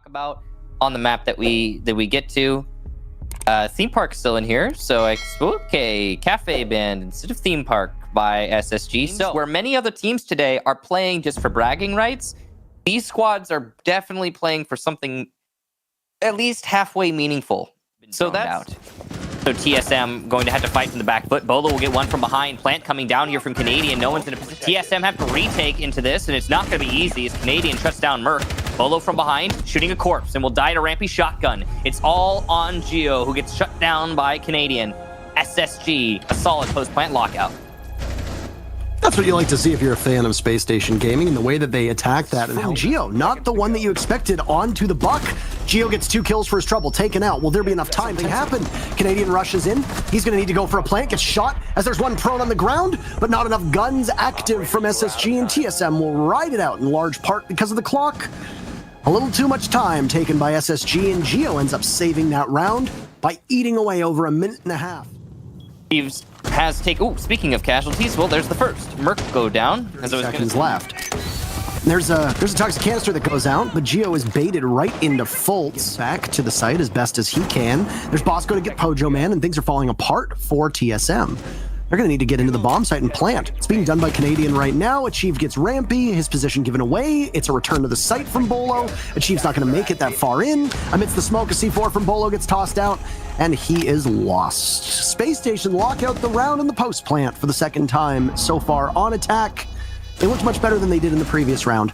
talk about on the map that we get to. Theme Park's still in here, so okay, Cafe Band instead of Theme Park by SSG. So where many other teams today are playing just for bragging rights, these squads are definitely playing for something at least halfway meaningful. So that's so TSM going to have to fight from the back foot. Bolo will get one from behind. Plant coming down here from Canadian. No one's in a position. TSM have to retake into this, and it's not going to be easy as Canadian shuts down Merc. Bolo from behind, shooting a corpse, and will die to Rampy shotgun. It's all on Geo, who gets shut down by Canadian. SSG, a solid post-plant lockout. That's what you like to see if you're a fan of Space Station Gaming, and the way that they attack that. And how Geo, not the one that you expected, onto the buck. Geo gets 2 kills for his trouble, taken out. Will there be enough time to happen? Canadian rushes in. He's going to need to go for a plant, gets shot as there's one prone on the ground, but not enough guns active from SSG, and TSM will ride it out in large part because of the clock. A little too much time taken by SSG, and Geo ends up saving that round by eating away over a minute and a half. Thieves has taken. Speaking of casualties, well, there's the first. Merc go down. As I was seconds left. There's a toxic canister that goes out, but Geo is baited right into Fultz. Back to the site as best as he can. There's Bosco to get Pojo Man, and things are falling apart for TSM. They're going to need to get into the bomb site and plant. It's being done by Canadian right now. Achieved gets Rampy, his position given away. It's a return to the site from Bolo. Achieved's not going to make it that far in. Amidst the smoke, a C4 from Bolo gets tossed out, and he is lost. Space Station lock out the round in the post plant for the second time so far on attack. They looked much better than they did in the previous round.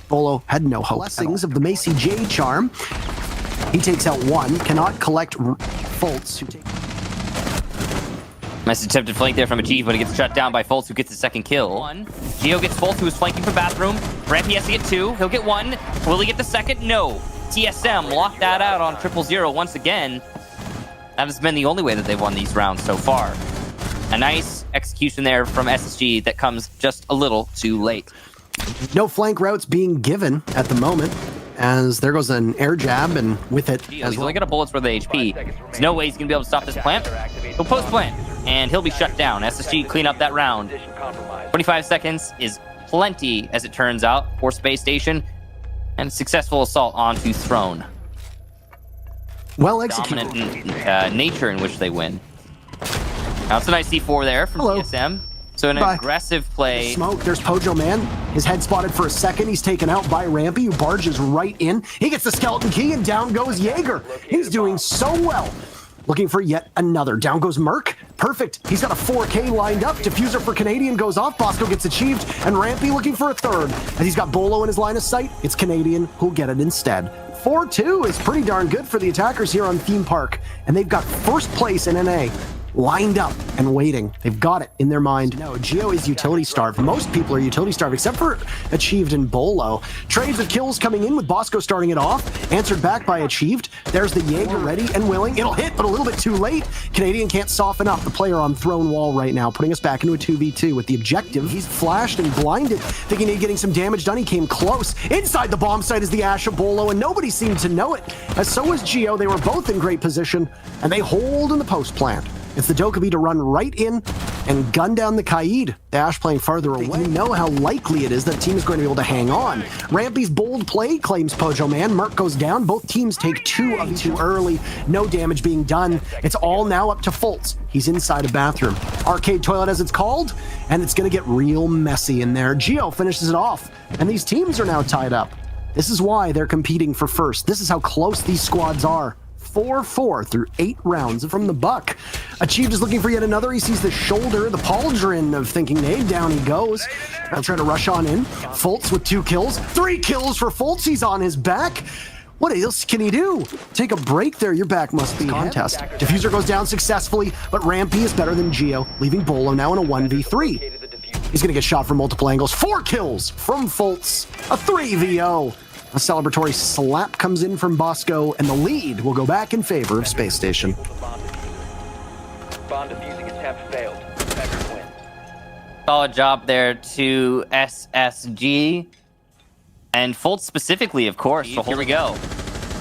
Bolo had no hope. Blessings of the Macy J charm. He takes out one, cannot collect Fultz, who takes... Nice attempted flank there from Achieve, but it gets shut down by Fultz, who gets the second kill. Geo gets Fultz, who is flanking from bathroom. Rampy has to get 2. He'll get 1. Will he get the second? No. TSM locked that out on 000 once again. That has been the only way that they've won these rounds so far. A nice execution there from SSG that comes just a little too late. No flank routes being given at the moment, as there goes an air jab, and with it he's only got a bullets worth of HP. There's no way he's going to be able to stop this plant. He'll post plant, and he'll be shut down. SSG clean up that round. 25 seconds is plenty, as it turns out, for Space Station, and successful assault onto Throne. Well executed. Dominant nature in which they win. Now it's a nice C4 there from TSM. So an aggressive play. Smoke, there's Pojo Man. His head spotted for a second. He's taken out by Rampy, who barges right in. He gets the skeleton key, and down goes Jaeger. He's doing so well. Looking for yet another. Down goes Merc. Perfect. He's got a 4K lined up. Diffuser for Canadian goes off. Bosco gets achieved, and Rampy looking for a third. As he's got Bolo in his line of sight, it's Canadian who'll get it instead. 4-2 is pretty darn good for the attackers here on Theme Park, and they've got first place in NA. Lined up and waiting. They've got it in their mind. No, Geo is utility starved. Most people are utility starved, except for Achieved and Bolo. Trades of kills coming in with Bosco starting it off. Answered back by Achieved. There's the Jaeger ready and willing. It'll hit, but a little bit too late. Canadian can't soften up the player on Throne Wall right now, putting us back into a 2v2 with the objective. He's flashed and blinded, thinking he's getting some damage done. He came close. Inside the bomb site is the Ash of Bolo, and nobody seemed to know it. As so was Geo. They were both in great position, and they hold in the post plant. It's the Dokkaebi to run right in and gun down the Kaid. Dash playing farther away. You know how likely it is that team is going to be able to hang on. Rampy's bold play claims Pojo Man. Merc goes down. Both teams take 2 of too early. No damage being done. It's all now up to Fultz. He's inside a bathroom. Arcade toilet as it's called, and it's going to get real messy in there. Geo finishes it off, and these teams are now tied up. This is why they're competing for first. This is how close these squads are. 4-4 through 8 rounds from the buck. Achieved is looking for yet another. He sees the shoulder, the pauldron of thinking nade. Down he goes. I'll try to rush on in. Fultz with 2 kills. 3 kills for Fultz. He's on his back. What else can he do? Take a break there. Your back must be contest. Diffuser goes down successfully, but Rampy is better than Geo, leaving Bolo now in a 1v3. He's going to get shot from multiple angles. 4 kills from Fultz. A 3v0. A celebratory slap comes in from Bosco, and the lead will go back in favor of Space Station. Bond defusing attempt failed. Attackers win. Solid job there to SSG. And Fultz specifically, of course. So here we go.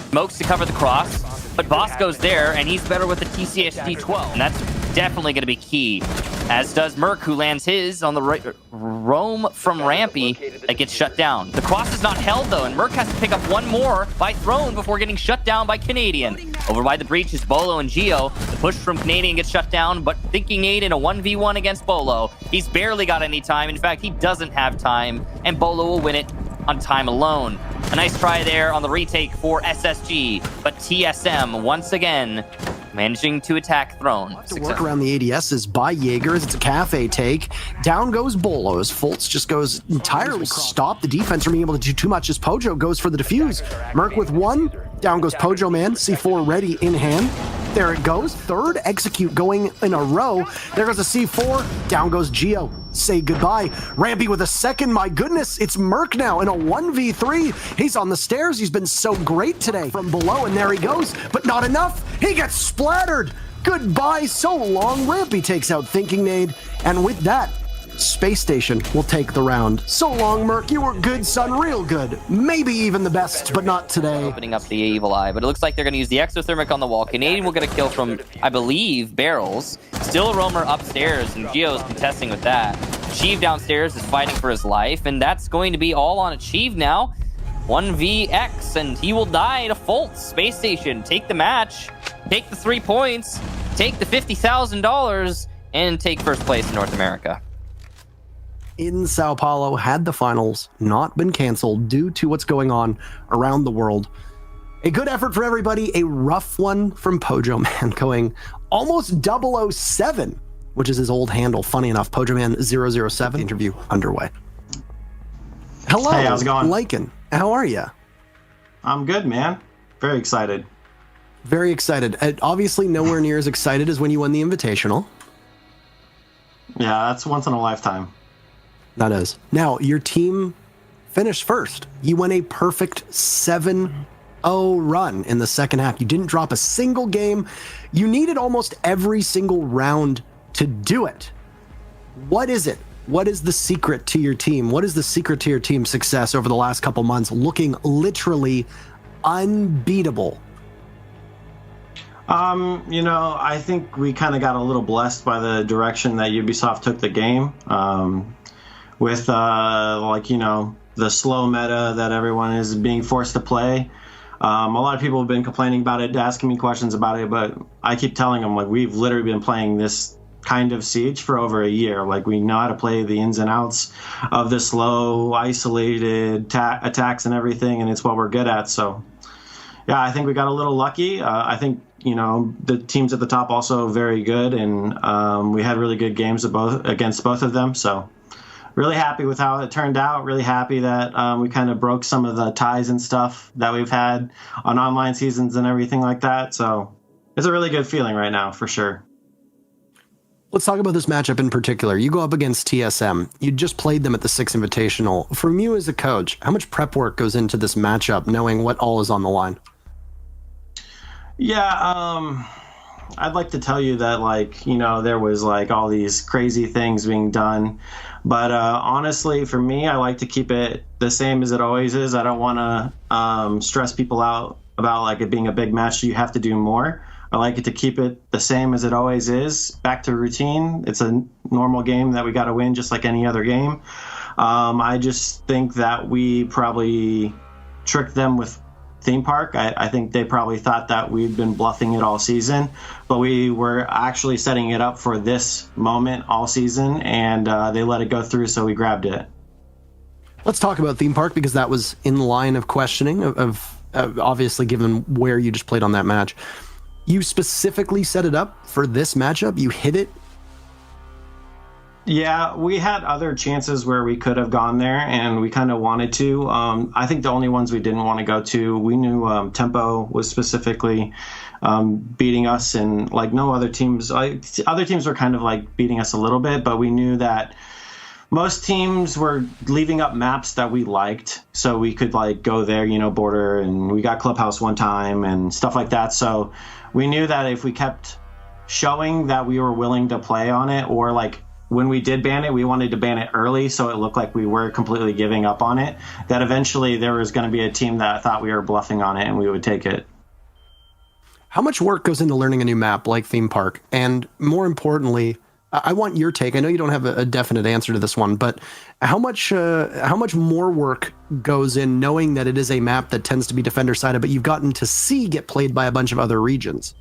Smokes to cover the cross, but Bosco's there, and he's better with the TCSD 12. And that's definitely going to be key as does Merc, who lands his on the roam from Rampy that gets shut down. The cross is not held, though, and Merc has to pick up one more by Throne before getting shut down by Canadian. Over by the breach is Bolo and Geo. The push from Canadian gets shut down, but thinking Nate in a 1v1 against Bolo. He's barely got any time. In fact, he doesn't have time, and Bolo will win it on time alone. A nice try there on the retake for SSG, but TSM once again managing to attack Throne. To work around the ADSs by Jaegers. It's a cafe take. Down goes Bolo as Fultz just goes entirely stop the defense from being able to do too much as Pojo goes for the defuse. Merc with one. Down goes Pojo Man. C4 ready in hand. There it goes. Third execute going in a row. There goes a C4. Down goes Geo. Say goodbye. Rampy with a second. My goodness, it's Merc now in a 1v3. He's on the stairs. He's been so great today from below, and there he goes. But not enough. He gets splattered. Goodbye so long. Rampy takes out Thinking Nade. And with that, Space Station will take the round. So long, Merc. You were good, son. Real good. Maybe even the best, but not today. Opening up the evil eye, but it looks like they're going to use the exothermic on the wall. Canadian will get a kill from, I believe, Barrels. Still a roamer upstairs, and Geo's contesting with that. Achieve downstairs is fighting for his life, and that's going to be all on Achieve now. 1vx, and he will die to Fultz. Space Station, take the match, take the 3 points, take the $50,000, and take first place in North America. In Sao Paulo, had the finals not been canceled due to what's going on around the world. A good effort for everybody, a rough one from Pojo Man going almost 007, which is his old handle. Funny enough, Pojo Man 007 interview underway. Hello, hey, how's it going? Lycan, how are you? I'm good, man. Very excited. Very excited. Obviously, nowhere near as excited as when you won the Invitational. Yeah, that's once in a lifetime. That is. Now, your team finished first. You went a perfect 7-0 run in the second half. You didn't drop a single game. You needed almost every single round to do it. What is it? What is the secret to your team? What is the secret to your team's success over the last couple months, looking literally unbeatable? I think we kind of got a little blessed by the direction that Ubisoft took the game. With the slow meta that everyone is being forced to play. A lot of people have been complaining about it, asking me questions about it, but I keep telling them, like, we've literally been playing this kind of Siege for over a year. Like, we know how to play the ins and outs of the slow, isolated attacks and everything, and it's what we're good at. So, yeah, I think we got a little lucky. I think, the teams at the top also very good, and we had really good games against both of them, so really happy with how it turned out. Really happy that we kind of broke some of the ties and stuff that we've had on online seasons and everything like that. So it's a really good feeling right now, for sure. Let's talk about this matchup in particular. You go up against TSM. You just played them at the 6 Invitational. From you as a coach, how much prep work goes into this matchup, knowing what all is on the line? Yeah, I'd like to tell you that, there was all these crazy things being done. But honestly, for me, I like to keep it the same as it always is. I don't want to stress people out about it being a big match. You have to do more. I like it to keep it the same as it always is. Back to routine. It's a normal game that we got to win just like any other game. I just think that we probably tricked them with Theme Park. I think they probably thought that we'd been bluffing it all season, but we were actually setting it up for this moment all season, and they let it go through, so we grabbed it. Let's talk about Theme Park, because that was in line of questioning of obviously given where you just played on that match. You specifically set it up for this matchup. You hit it. Yeah, we had other chances where we could have gone there, and we kind of wanted to. I think the only ones we didn't want to go to, we knew Tempo was specifically beating us, and no other teams. Other teams were kind of beating us a little bit, but we knew that most teams were leaving up maps that we liked, so we could go there, border, and we got Clubhouse one time and stuff like that. So we knew that if we kept showing that we were willing to play on it, or when we did ban it, we wanted to ban it early so it looked like we were completely giving up on it, that eventually there was going to be a team that thought we were bluffing on it and we would take it. How much work goes into learning a new map like Theme Park? And more importantly, I want your take. I know you don't have a definite answer to this one, but how much more work goes in knowing that it is a map that tends to be defender-sided, but you've gotten to see get played by a bunch of other regions?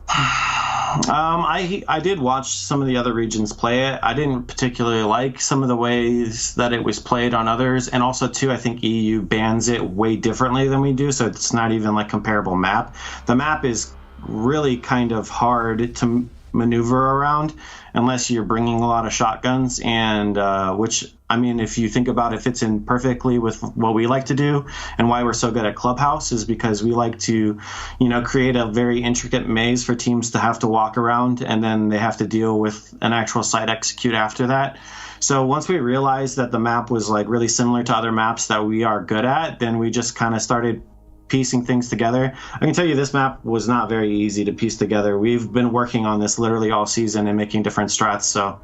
I did watch some of the other regions play it. I didn't particularly like some of the ways that it was played on others, and also too, I think EU bans it way differently than we do, so it's not even like comparable map. The map is really kind of hard to maneuver around unless you're bringing a lot of shotguns, and which, I mean, if you think about it, fits in perfectly with what we like to do and why we're so good at Clubhouse, is because we like to, you know, create a very intricate maze for teams to have to walk around, and then they have to deal with an actual site execute after that. So once we realized that the map was like really similar to other maps that we are good at, then we just kind of started piecing things together. I can tell you this map was not very easy to piece together. We've been working on this literally all season and making different strats, so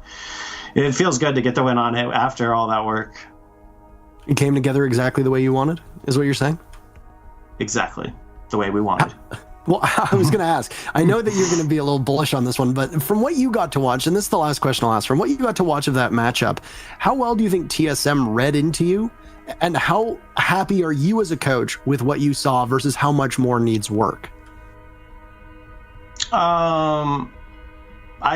it feels good to get the win on it after all that work. It came together exactly the way you wanted, is what you're saying? Exactly the way we wanted. Well, I was going to ask, I know that you're going to be a little bullish on this one, but from what you got to watch, and this is the last question I'll ask, from what you got to watch of that matchup, how well do you think TSM read into you? And how happy are you as a coach with what you saw versus how much more needs work? I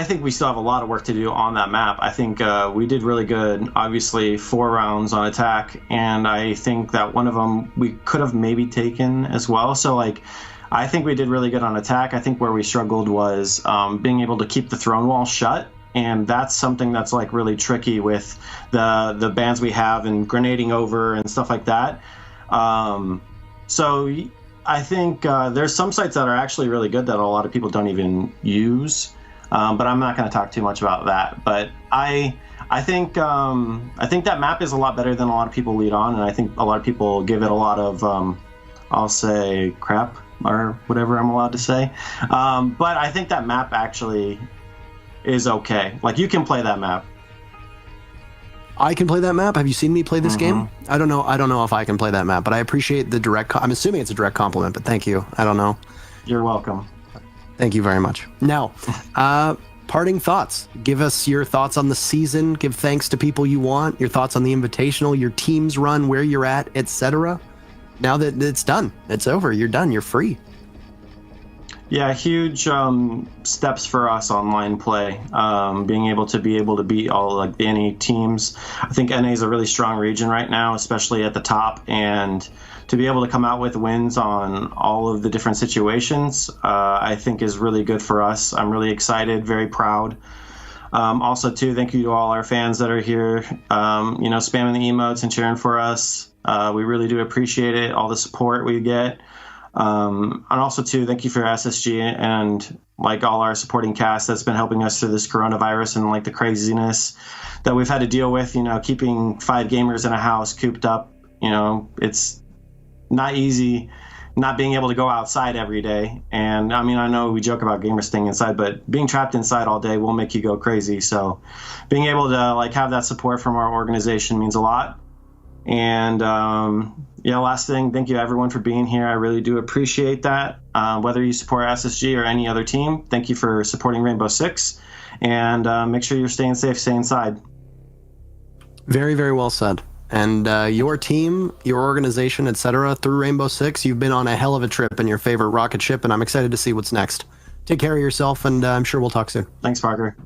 think we still have a lot of work to do on that map. I think we did really good, obviously 4 rounds on attack, and I think that one of them we could have maybe taken as well. So like, I think we did really good on attack. I think where we struggled was being able to keep the throne wall shut. And that's something that's like really tricky with the bans we have and grenading over and stuff like that. So I think there's some sites that are actually really good that a lot of people don't even use. But I'm not going to talk too much about that. But I think that map is a lot better than a lot of people lead on, and I think a lot of people give it a lot of I'll say crap or whatever I'm allowed to say. But I think that map actually is okay. Like, you can play that map. I can play that map. Have you seen me play this game? I don't know if I can play that map, but I appreciate the direct. I'm assuming it's a direct compliment, but thank you. I don't know. You're welcome. Thank you very much. Now, parting thoughts. Give us your thoughts on the season. Give thanks to people you want. Your thoughts on the Invitational, your team's run, where you're at, etc. Now that it's done, it's over. You're done. You're free. Yeah, huge steps for us online play. Being able to beat all like the NA teams. I think NA is a really strong region right now, especially at the top, and to be able to come out with wins on all of the different situations, I think is really good for us. I'm really excited, very proud. Also, too, thank you to all our fans that are here, spamming the emotes and cheering for us. We really do appreciate it, all the support we get. And also, too, thank you for SSG and like all our supporting cast that's been helping us through this coronavirus and like the craziness that we've had to deal with, keeping 5 gamers in a house cooped up. It's not easy not being able to go outside every day. And I mean, I know we joke about gamers staying inside, but being trapped inside all day will make you go crazy. So being able to like have that support from our organization means a lot. And last thing, thank you everyone for being here. I really do appreciate that. Whether you support SSG or any other team, thank you for supporting Rainbow Six, and make sure you're staying safe, stay inside. Very, very well said. And your team, your organization, etc., through Rainbow Six, you've been on a hell of a trip in your favorite rocket ship, and I'm excited to see what's next. Take care of yourself, and I'm sure we'll talk soon. Thanks, Parker.